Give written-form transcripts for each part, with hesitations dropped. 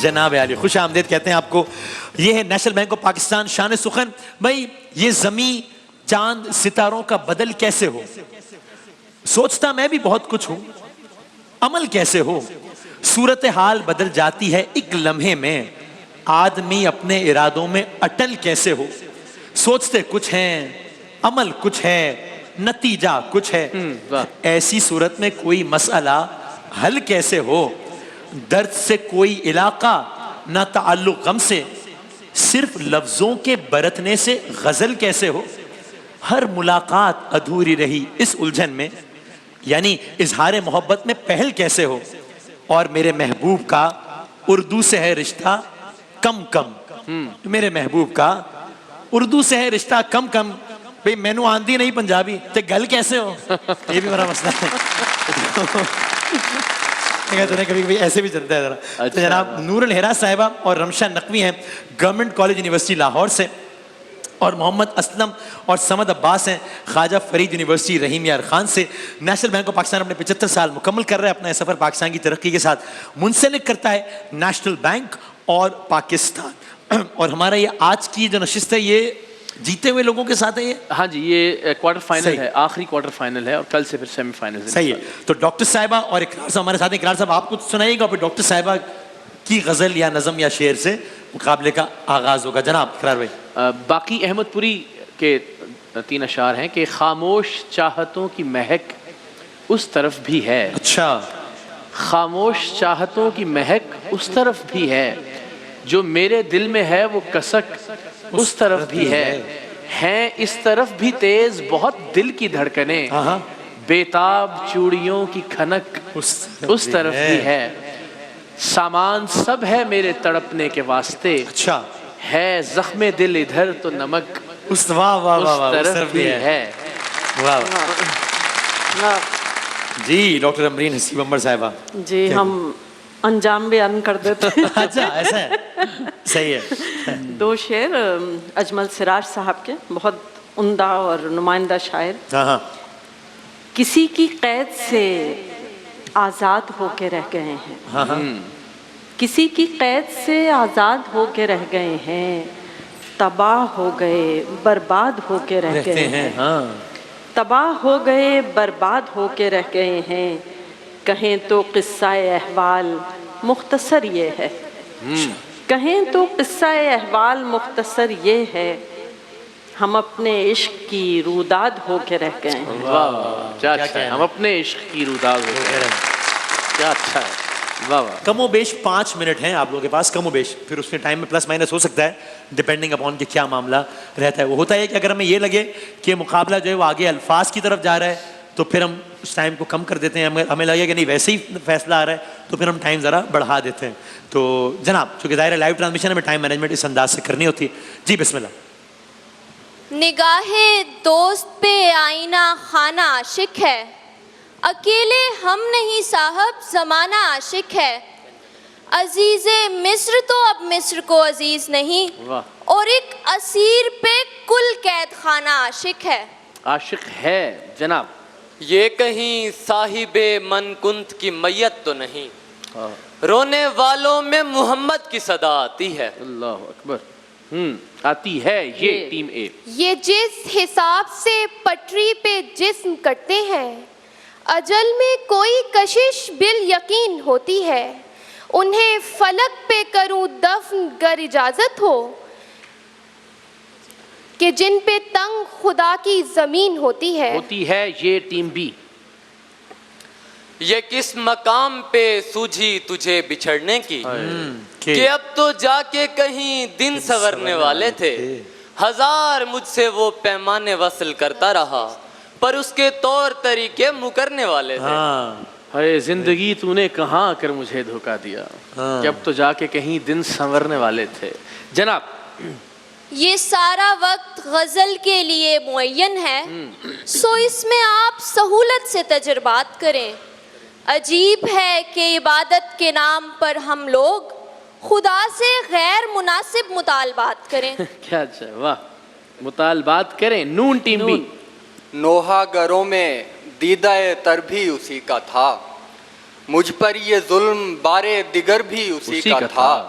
جناب عالی خوش آمدید کہتے ہیں آپ کو. یہ ہے نیشنل بینک آف پاکستان شان سخن. بھائی یہ زمین چاند ستاروں کا بدل کیسے ہو, سوچتا میں بھی بہت کچھ ہوں, عمل کیسے ہو, صورتحال بدل جاتی ہے ایک لمحے میں, آدمی اپنے ارادوں میں اٹل کیسے ہو, سوچتے کچھ ہیں عمل کچھ ہے نتیجہ کچھ ہے, ایسی صورت میں کوئی مسئلہ حل کیسے ہو, درد سے کوئی علاقہ نہ تعلق غم سے, صرف لفظوں کے برتنے سے غزل کیسے ہو, ہر ملاقات ادھوری رہی اس الجھن میں, یعنی اظہار محبت میں پہل کیسے ہو, اور میرے محبوب کا اردو سے ہے رشتہ کم کم, میرے محبوب کا اردو سے ہے رشتہ کم کم. بھئی میں نو آندھی نہیں پنجابی تے گل کیسے ہو, یہ بھی میرا مسئلہ ہے. کبھی کبھی ایسے بھی چلتا ہے ذرا. تو جناب نور الہرا صاحبہ اور رمشہ نقوی ہیں گورنمنٹ کالج یونیورسٹی لاہور سے, اور محمد اسلم اور سمد عباس ہیں خواجہ فرید یونیورسٹی رحیم یار خان سے. نیشنل بینک آف پاکستان اپنے 75 سال مکمل کر رہا ہے, اپنا سفر پاکستان کی ترقی کے ساتھ منسلک کرتا ہے نیشنل بینک اور پاکستان. اور ہمارا یہ آج کی جو نشست ہے یہ جیتے ہوئے لوگوں کے ساتھ ہے یہ. ہاں جی, یہ کوارٹر فائنل ہے, آخری کوارٹر فائنل ہے, اور کل سے پھر سیمی فائنل ہے. صحیح ہے. تو ڈاکٹر صاحبہ اور اقرار صاحب ہمارے ساتھ ہیں. اقرار صاحب آپ کچھ سنائیے گا, پھر ڈاکٹر صاحبہ کی غزل یا نظم یا شعر سے مقابلے کا آغاز ہوگا. جناب اقرار بھائی. باقی احمد پوری کے 3 اشعار ہیں کہ خاموش چاہتوں کی مہک اس طرف بھی ہے. اچھا. خاموش چاہتوں کی مہک اس طرف بھی ہے, جو میرے دل میں ہے وہ کسک اس طرف بھی ہے, ہیں اس طرف بھی تیز بہت دل کی دھڑکنیں, بیتاب چوڑیوں کی کھنک اس طرف بھی ہے, سامان سب ہے میرے تڑپنے کے واسطے, اچھا ہے زخم دل ادھر تو نمک اس طرف بھی ہے. جی ڈاکٹر امرین حسیب عمر صاحبہ. جی ہم انجام بیان کر دیتے ہیں. اچھا ایسا ہے, صحیح ہے. 2 شعر اجمل سراج صاحب کے, بہت عمدہ اور نمائندہ شاعر. کسی کی قید سے آزاد ہو کے رہ گئے ہیں, کسی کی قید سے آزاد ہو کے رہ گئے ہیں, تباہ ہو گئے برباد ہو کے رہ گئے ہیں, تباہ ہو گئے برباد ہو کے رہ گئے ہیں, کہیں تو قصہ احوال مختصر یہ ہے, کہیں تو قصہ احوال مختصر یہ ہے, ہم اپنے عشق کی روداد ہو کے رہ گئے ہیں. کیا اچھا ہے, ہم اپنے عشق کی روداد ہو کے رہ گئے ہیں, کیا اچھا ہے. کم و بیش 5 منٹ ہیں آپ لوگوں کے پاس, کم و بیش, پھر اس کے ٹائم میں پلس مائنس ہو سکتا ہے ڈیپینڈنگ اپون کہ کیا معاملہ رہتا ہے. وہ ہوتا ہے کہ اگر ہمیں یہ لگے کہ مقابلہ جو ہے وہ آگے الفاظ کی طرف جا رہا ہے تو پھر ہم اس ٹائم کو کم کر دیتے ہیں, ہمیں لگے کہ نہیں ویسے ہی فیصلہ آ رہا ہے تو پھر ہم ٹائم ذرا بڑھا دیتے ہیں. تو جناب چونکہ ظاہر ہے لائیو ٹرانسمیشن ہمیں ٹائم مینجمنٹ اس انداز سے کرنی ہوتی ہے. جی بسم اللہ. نگاہ دوست پہ آئینہ خانہ عاشق ہے, اکیلے ہم نہیں صاحب زمانہ عاشق ہے, عزیز مصر تو اب مصر کو عزیز نہیں, اور ایک اسیر پہ کل قید خانہ عاشق ہے. عاشق ہے جناب. یہ کہیں صاحب من کنت کی میت تو نہیں, رونے والوں میں محمد کی صدا آتی ہے. اللہ اکبر. آتی ہے یہ ٹیم اے. یہ جس حساب سے پٹری پہ جسم کٹتے ہیں, اجل میں کوئی کشش بال یقین ہوتی ہے, انہیں فلک پہ کروں دفن گر اجازت ہو, کہ جن پہ تنگ خدا کی زمین ہوتی ہے. ہوتی ہے یہ ٹیم بی. یہ کس مقام پہ سوجھی تجھے بچھڑنے کی, کہ اب تو جا کے کہیں دن سنورنے والے تھے, ہزار مجھ سے وہ پیمانے وصل کرتا رہا, پر اس کے طور طریقے مکرنے والے تھے. ہائے زندگی تو نے کہاں کر مجھے دھوکہ دیا, کہ اب تو جا کے کہیں دن سنورنے والے تھے. جناب یہ سارا وقت غزل کے لیے معین ہے, سو اس میں آپ سہولت سے تجربات کریں. عجیب ہے کہ عبادت کے نام پر ہم لوگ خدا سے غیر مناسب مطالبات کریں. کیا اچھا, واہ, مطالبات کریں. نون ٹیم بی. نوحہ گروں میں دیدہ تر بھی اسی کا تھا, مجھ پر یہ ظلم بارے دیگر بھی اسی کا تھا,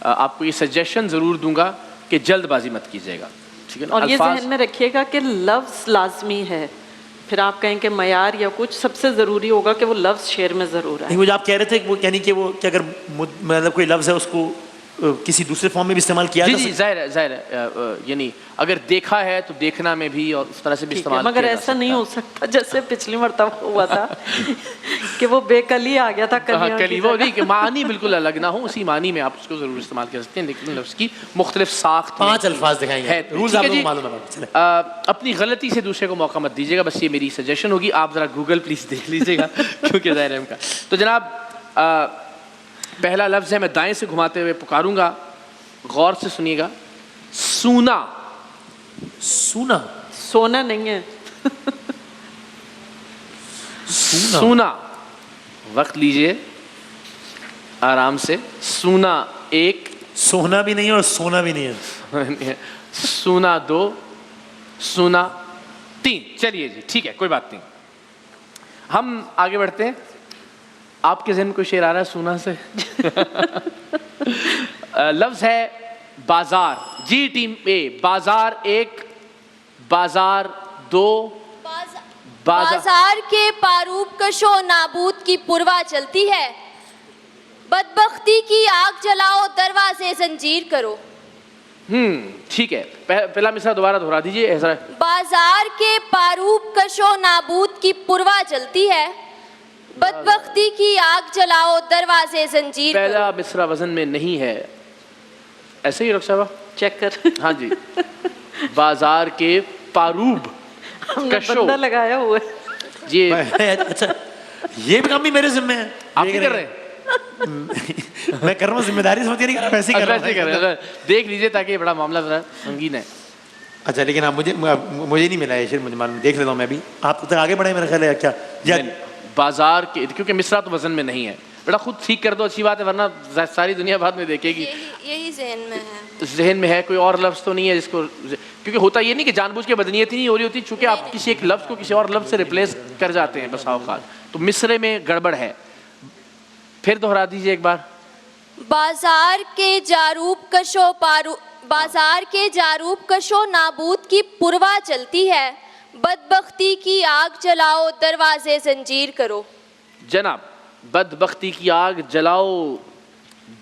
آپ کو یہ سجیشن ضرور دوں گا کہ جلد بازی مت کیجیے گا, ٹھیک ہے نا. اور یہ ذہن میں رکھیے گا کہ لفظ لازمی ہے, پھر آپ کہیں کہ معیار یا کچھ, سب سے ضروری ہوگا کہ وہ لفظ شعر میں ضرور ہے. نہیں, مجھے آپ کہہ رہے تھے کہ وہ یعنی کہ وہ کہ اگر مطلب کوئی لفظ ہے اس کو کسی دوسرے فارم میں بھی استعمال کیا جی جا جی سکتا ہے. ظاہر ہے, یعنی اگر دیکھا ہے تو دیکھنا میں بھی اور اس طرح سے بھی استعمال مگر کیا جا ایسا نہیں ہو سکتا جیسے پچھلی مرتبہ ہوا تھا کہ وہ بے کلی آ گیا تھا کلی, وہ نہیں کہ معنی بالکل الگ نہ ہو, اسی معنی میں آپ اس کو ضرور استعمال کر سکتے ہیں, لیکن لفظ کی مختلف ساخت 5 الفاظ دکھائیں گے, رولز آپ کو معلوم ہے. اپنی غلطی سے دوسرے کو موقع مت دیجیے گا, بس یہ میری سجیشن ہوگی. آپ ذرا گوگل پلیز دیکھ لیجیے گا کیونکہ ظاہر ہے کا. تو جناب پہلا لفظ ہے, میں دائیں سے گھماتے ہوئے پکاروں گا, غور سے سنیے گا. سونا. سونا, سونا نہیں ہے, سونا. وقت لیجئے آرام سے. سونا 1, سونا بھی نہیں ہے اور سونا بھی نہیں ہے. سونا 2, سونا 3. چلیے جی ٹھیک ہے, کوئی بات نہیں, ہم آگے بڑھتے ہیں. آپ کے ذہن میں کوئی شعر آ رہا ہے سونا سے؟ لفظ ہے بازار. جی ٹیم اے. بازار 1, بازار 2. بازار کے پاروب کشو نابود کی پروا چلتی ہے, بدبختی کی آگ جلاؤ دروازے زنجیر کرو. ٹھیک ہے, پہلا مصرع دوبارہ دہرا دیجیے. بازار کے پاروب کشو نابود کی پروا چلتی ہے, بدبختی کی آگ جلاؤ دروازے زنجیر کرو. پہلا مصرع وزن میں نہیں ہے, ایسے ہی رخ صاحبہ چیک کر. ہاں جی. بازار کے پاروب کشو, بندہ لگایا ہوا ہے. یہ اچھا, یہ بھی کام بھی میرے ذمہ ہے. آپ نہیں کر رہے ہیں؟ میں کر رہا ہوں, ذمہ داری سمجھے نہیں, ویسے ہی کر رہا ہوں. دیکھ لیجیے تاکہ یہ بڑا معاملہ ذرا سنگین ہے. اچھا, لیکن آپ مجھے نہیں ملا ہے شعر, مجھے معلوم, دیکھ لیتا ہوں میں بھی. آپ تک آگے بڑھے میرا خیال ہے کیا بازار کے, کیونکہ مصرع تو وزن میں نہیں ہے, بیٹا خود ٹھیک کر دو, اچھی بات ہے, ورنہ ساری دنیا بعد میں دیکھے گی. یہی ذہن میں ہے. ذہن میں ہے کوئی اور لفظ تو نہیں ہے جس کو, کیونکہ ہوتا یہ نہیں کہ جان بوجھ کے بدنیتی نہیں ہو رہی ہوتی, چونکہ آپ کسی ایک لفظ کو کسی اور لفظ سے ریپلیس کر جاتے ہیں بسا اوقات, تو مصرے میں گڑبڑ ہے. پھر دہرا دیجیے ایک بار. بازار کے جاروب کشو بازار کے جاروب کشو نابود کی پروا چلتی ہے, بدبختی کی آگ جلاؤ دروازے زنجیر کرو. جناب, بدبختی کی آگ جلاؤ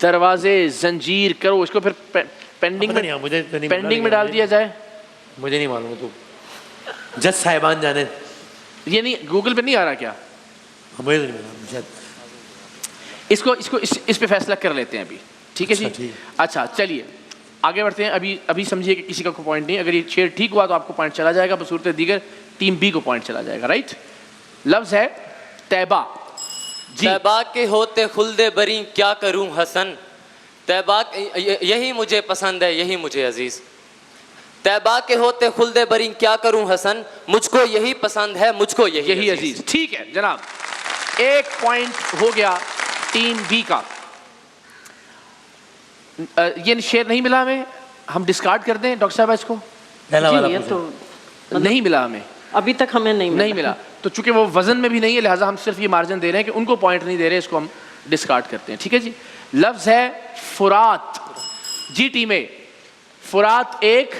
دروازے زنجیر کرو, اس کو پھر پینڈنگ میں ڈال دیا جائے. مجھے نہیں معلوم, تو جج صاحبان جانے. یہ نہیں گوگل پہ نہیں آ رہا کیا؟ مجھے نہیں معلوم. اس پہ فیصلہ کر لیتے ہیں ابھی, ٹھیک ہے جی. اچھا چلیے آگے بڑھتے ہیں. ابھی سمجھیے کہ کسی کا کوئی پوائنٹ نہیں, اگر یہ شعر ٹھیک ہوا تو آپ کو پوائنٹ چلا جائے گا, بصورت دیگر ٹیم بی کو پوائنٹ چلا جائے گا. رائٹ. لفظ ہے طیبہ. طیبہ کے ہوتے خلد بری کیا کروں حسن, طیبہ یہی مجھے پسند ہے یہی مجھے عزیز. طیبہ کے ہوتے خلد بری کیا کروں حسن, مجھ کو یہی پسند ہے مجھ کو یہی عزیز. ٹھیک ہے جناب, 1 پوائنٹ ہو گیا ٹیم بی کا. یہ شعر نہیں ملا ہمیں, ہم ڈسکارڈ کر دیں ڈاکٹر صاحب اس کو؟ نہیں ملا ہمیں ابھی تک, ہمیں نہیں ملا. تو چونکہ وہ وزن میں بھی نہیں ہے لہٰذا ہم صرف یہ مارجن دے رہے ہیں کہ ان کو پوائنٹ نہیں دے رہے, اس کو ہم ڈسکارڈ کرتے ہیں. ٹھیک ہے جی. لفظ ہے فرات. جی ٹیم اے. فرات 1,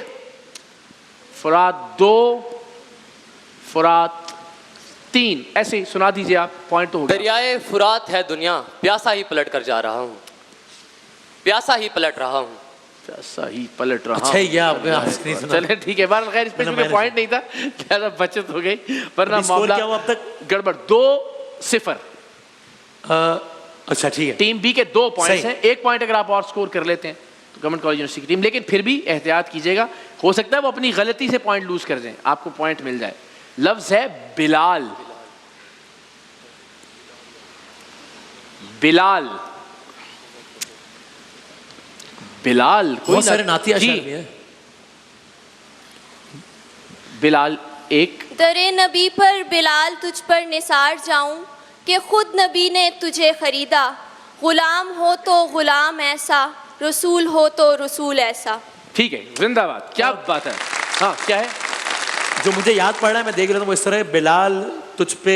فرات 2, فرات 3. ایسے ہی سنا دیجیے آپ, پوائنٹ تو ہو گیا. دریائے فرات ہے دنیا, پیاسا ہی پلٹ کر جا رہا ہوں, پیاسا ہی پلٹ رہا ہوں. پیاسا ہی پلٹ رہا. اچھا یہ آپ چلے ٹھیک ہے, بہرحال خیر اس پہ چونکہ پوائنٹ نہیں تھا لہٰذا بچت ہو گئی, ورنہ معاملہ کیا ہوا اب تک؟ گڑبڑ. 2-0. اچھا ٹھیک ہے. ٹیم بی کے 2 پوائنٹس ہیں. 1 پوائنٹ اگر آپ اور سکور کر لیتے ہیں تو گورنمنٹ کالج یونیورسٹی کی ٹیم, لیکن پھر بھی احتیاط کیجیے گا, ہو سکتا ہے وہ اپنی غلطی سے پوائنٹ لوز کر جائیں, آپ کو پوائنٹ مل جائے. لفظ ہے بلال. بلال. بلال بہت سارے نعتی اشعار بھی ہیں. بلال 1. در نبی پر بلال تجھ پر نثار جاؤں کہ خود نبی نے تجھے خریدا, غلام ہو تو غلام ایسا, رسول ہو تو رسول ایسا. ٹھیک ہے, زندہ باد, کیا بات ہے. ہاں کیا ہے جو مجھے یاد پڑ رہا ہے, میں دیکھ رہا ہوں وہ اس طرح, بلال تجھ پہ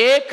1,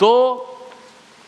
2,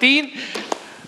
3।